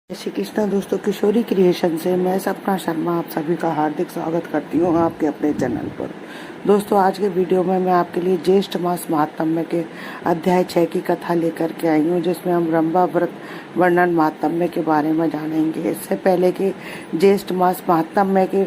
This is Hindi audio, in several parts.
जय श्री कृष्णा दोस्तों, किशोरी क्रिएशन से मैं सपना शर्मा आप सभी का हार्दिक स्वागत करती हूँ आपके अपने चैनल पर। दोस्तों, आज के वीडियो में मैं आपके लिए ज्येष्ठ मास महात्म्य के अध्याय 6 की कथा लेकर के आई हूँ, जिसमें हम रंभा व्रत वर्णन महात्म्य के बारे में जानेंगे। इससे पहले कि ज्येष्ठ मास महात्म्य के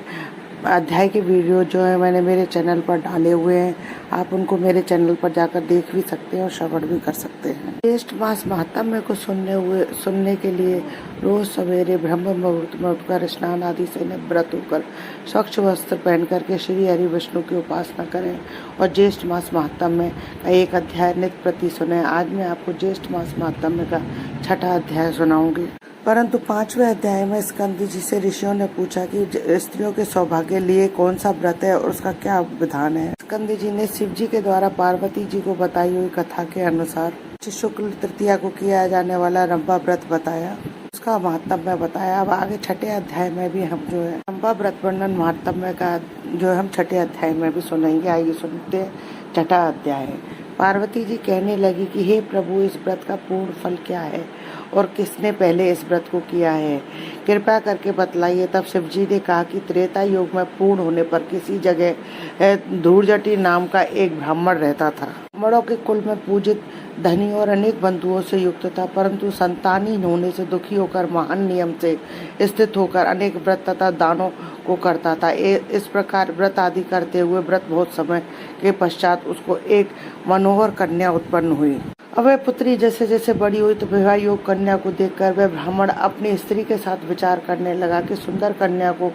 अध्याय के वीडियो जो है मैंने मेरे चैनल पर डाले हुए हैं, आप उनको मेरे चैनल पर जाकर देख भी सकते हैं और श्रवण भी कर सकते हैं। ज्येष्ठ मास महात्म्य को सुनने के लिए रोज सवेरे ब्रह्म मुहूर्त में उठकर स्नान आदि से निवृत्त होकर स्वच्छ वस्त्र पहन करके श्री हरि विष्णु की उपासना करें और ज्येष्ठ मास महात्म्य का एक अध्याय नित्य प्रति सुने। आज मैं आपको ज्येष्ठ मास महात्म्य का 6वां अध्याय सुनाऊंगी। परंतु 5वें अध्याय में स्कंद जी से ऋषियों ने पूछा कि स्त्रियों के सौभाग्य लिए कौन सा व्रत है और उसका क्या विधान है। स्कंद जी ने शिव जी के द्वारा पार्वती जी को बताई हुई कथा के अनुसार शुक्ल तृतीया को किया जाने वाला रंभा व्रत बताया, उसका महात्म्य बताया। अब आगे 6ठे अध्याय में भी हम जो है रंभा व्रत वर्णन महात्म्य का जो हम 6ठे अध्याय में भी सुनेंगे। आइए सुनते हैं 6वां अध्याय। पार्वती जी कहने लगी कि हे प्रभु, इस व्रत का पूर्ण फल क्या है और किसने पहले इस व्रत को किया है, कृपया करके बतलाइए। तब शिव जी ने कहा कि त्रेता युग में पूर्ण होने पर किसी जगह धूर्जटी नाम का एक ब्राह्मण रहता था। ब्राह्मणों के कुल में पूजित, धनी और अनेक बंधुओं से युक्त था, परंतु संतानहीन होने से दुखी होकर महान नियम से स्थित होकर अनेक व्रत तथा दानों को करता था। इस प्रकार व्रत आदि करते हुए व्रत बहुत समय के पश्चात उसको एक मनोहर कन्या उत्पन्न हुई। अब वह पुत्री जैसे जैसे बड़ी हुई तो विवाह योग कन्या को देखकर वह ब्राह्मण अपनी स्त्री के साथ विचार करने लगा कि सुंदर कन्या को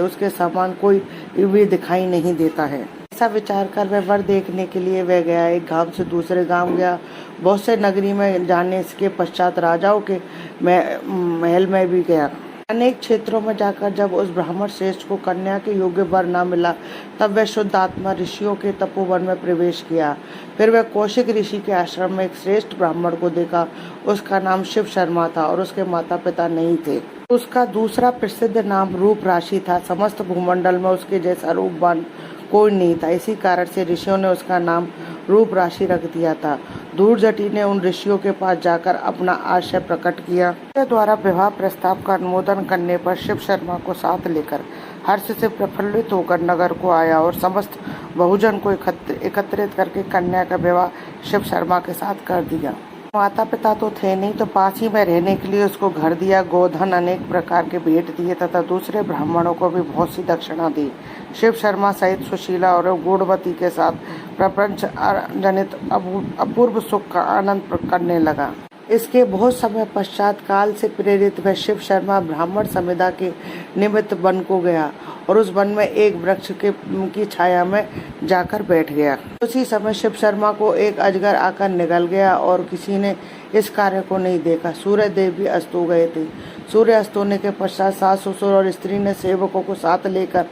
उसके समान कोई भी दिखाई नहीं देता है। ऐसा विचार कर वह वर देखने के लिए वह गया। एक गांव से दूसरे गांव गया। बहुत से नगरी में जाने के पश्चात राजाओं के महल में भी गया। अनेक क्षेत्रों में जाकर जब उस ब्राह्मण श्रेष्ठ को कन्या के योग्य वर न मिला, तब वह शुद्ध आत्मा ऋषियों के तपोवन में प्रवेश किया। फिर वह कौशिक ऋषि के आश्रम में एक श्रेष्ठ ब्राह्मण को देखा। उसका नाम शिव शर्मा था और उसके माता पिता नहीं थे। उसका दूसरा प्रसिद्ध नाम रूप राशि था। समस्त भूमंडल में उसके जैसा रूपवान कोई नहीं था। इसी कारण से ऋषियों ने उसका नाम रूप राशि रख दिया था। धूर्जटी ने उन ऋषियों के पास जाकर अपना आशय प्रकट किया। उनके द्वारा विवाह प्रस्ताव का अनुमोदन करने पर शिव शर्मा को साथ लेकर हर्ष से प्रफुल्लित होकर नगर को आया और समस्त बहुजन को एकत्रित करके कन्या का विवाह शिव शर्मा के साथ कर दिया। माता पिता तो थे नहीं, तो पास ही में रहने के लिए उसको घर दिया, गोधन अनेक प्रकार के भेंट दिए तथा दूसरे ब्राह्मणों को भी बहुत सी दक्षिणा दी। शिव शर्मा सहित सुशीला और गुणवती के साथ प्रपंच जनित अपूर्व सुख का आनंद करने लगा। इसके बहुत समय पश्चात काल से प्रेरित वह शिव शर्मा ब्राह्मण समुदाय के निमित्त वन को गया और उस वन में एक वृक्ष की छाया में जाकर बैठ गया। उसी समय शिव शर्मा को एक अजगर आकर निगल गया और किसी ने इस कार्य को नहीं देखा। सूर्य देव भी अस्त हो गए थे। सूर्य अस्त होने के पश्चात सास ससुर और स्त्री ने सेवकों को साथ लेकर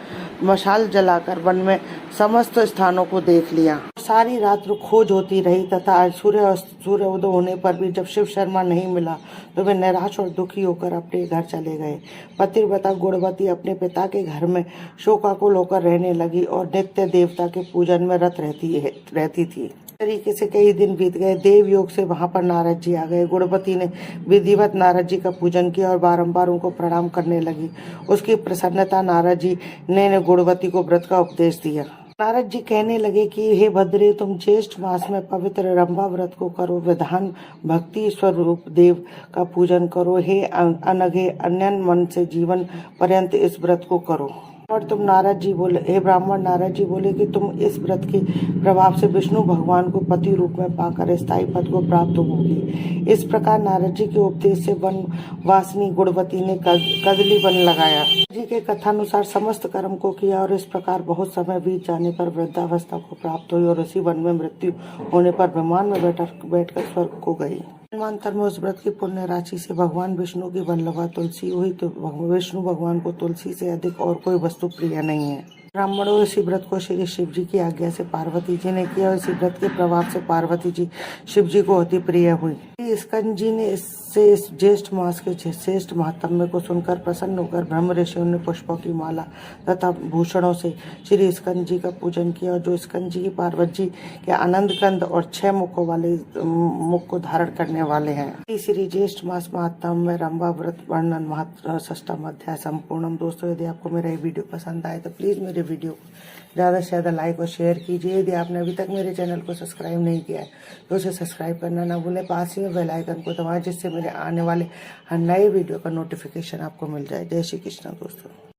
मशाल जलाकर वन में समस्त स्थानों को देख लिया। सारी रात खोज होती रही तथा आज सूर्य उदय होने पर भी जब शिव शर्मा नहीं मिला तो वे निराश और दुखी होकर अपने घर चले गए। पतिव्रता गुणवती अपने पिता के घर में शोकाकुल होकर रहने लगी और नित्य देवता के पूजन में रत रहती थी। तरीके से कई दिन बीत गए। देव योग से वहां पर नारद जी आ गए। गुणवती ने विधिवत नारद जी का पूजन किया और बारंबार उनको प्रणाम करने लगी। उसकी प्रसन्नता नारद जी ने गुणवती को व्रत का उपदेश दिया। नारद जी कहने लगे कि हे भद्रे, तुम ज्येष्ठ मास में पवित्र रंभा व्रत को करो, विधान भक्ति स्वरूप देव का पूजन करो। हे अनघे अन्यन मन से जीवन पर्यंत इस व्रत को करो। और तुम नारद जी बोले, हे ब्राह्मण, नारद जी बोले कि तुम इस व्रत के प्रभाव से विष्णु भगवान को पति रूप में पाकर स्थायी पद को प्राप्त होगी। इस प्रकार नारद जी के उपदेश से वन वासिनी गुणवती ने कदली वन लगाया। जी के कथानुसार समस्त कर्म को किया और इस प्रकार बहुत समय बीत जाने पर वृद्धावस्था को प्राप्त हुई और उसी वन में मृत्यु होने पर विमान में बैठकर स्वर्ग को गई। जन्मांतर में उस व्रत की पुण्य राशि से भगवान विष्णु की वल्लभा तुलसी हुई, तो विष्णु भगवान को तुलसी से अधिक और कोई वस्तु प्रिय नहीं है। ब्राह्मणों इस व्रत को श्री शिव जी की आज्ञा से पार्वती जी ने किया और इस व्रत के प्रभाव से पार्वती जी शिव जी को अति प्रिय हुई। स्कंद जी ने इससे इस ज्येष्ठ मास के श्रेष्ठ महात्म्य को सुनकर प्रसन्न होकर ब्रह्म ऋषियों ने पुष्पों की माला तथा भूषणों से श्री स्कंद जी का पूजन किया और जो स्कंद जी की पार्वती जी के आनंद कंद और 6 मुखों वाले मुख को धारण करने वाले हैं। श्री ज्येष्ठ मास महात्म्य रंभा व्रत वर्णन महत्व षष्ठम अध्याय संपूर्णम। दोस्तों यदि आपको मेरा ये वीडियो पसंद आए तो प्लीज मेरे वीडियो को ज़्यादा से ज़्यादा लाइक और शेयर कीजिए। यदि आपने अभी तक मेरे चैनल को सब्सक्राइब नहीं किया है तो उसे सब्सक्राइब करना ना भूलें। पास ही में बेल आइकन को दबाएं जिससे मेरे आने वाले हर नए वीडियो का नोटिफिकेशन आपको मिल जाए। जय श्री कृष्ण दोस्तों।